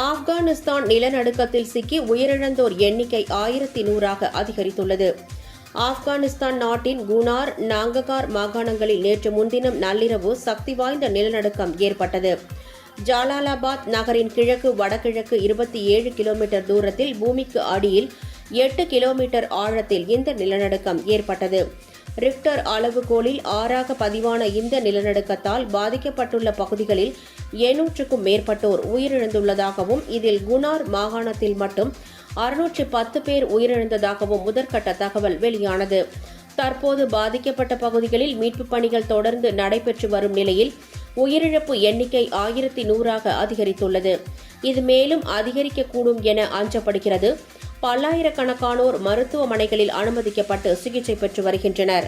ஆப்கானிஸ்தான் நிலநடுக்கத்தில் சிக்கி உயிரிழந்தோர் எண்ணிக்கை 1100 அதிகரித்துள்ளது. ஆப்கானிஸ்தான் நாட்டின் குனார், நாங்ககார் மாகாணங்களில் நேற்று முன்தினம் நள்ளிரவு சக்தி வாய்ந்த நிலநடுக்கம் ஏற்பட்டது. ஜலாலாபாத் நகரின் கிழக்கு வடகிழக்கு 27 கிலோமீட்டர் தூரத்தில் பூமிக்கு அடியில் 8 கிலோமீட்டர் ஆழத்தில் இந்த நிலநடுக்கம் ஏற்பட்டது. ரிக்டர் அளவுகோலில் 6ஆக பதிவான இந்த நிலநடுக்கத்தால் பாதிக்கப்பட்டுள்ள பகுதிகளில் 700க்கும் மேற்பட்டோர் உயிரிழந்துள்ளதாகவும் இதில் குனார் மாகாணத்தில் மட்டும் 610 பேர் உயிரிழந்ததாகவும் முதற்கட்ட தகவல் வெளியானது. தற்போது பாதிக்கப்பட்ட பகுதிகளில் மீட்புப் பணிகள் தொடர்ந்து நடைபெற்று வரும் நிலையில் உயிரிழப்பு எண்ணிக்கை 1100 அதிகரித்துள்ளது. இது மேலும் அதிகரிக்கக்கூடும் என அஞ்சப்படுகிறது. பல்லாயிரக்கணக்கானோர் மருத்துவமனைகளில் அனுமதிக்கப்பட்டு சிகிச்சை பெற்று வருகின்றனர்.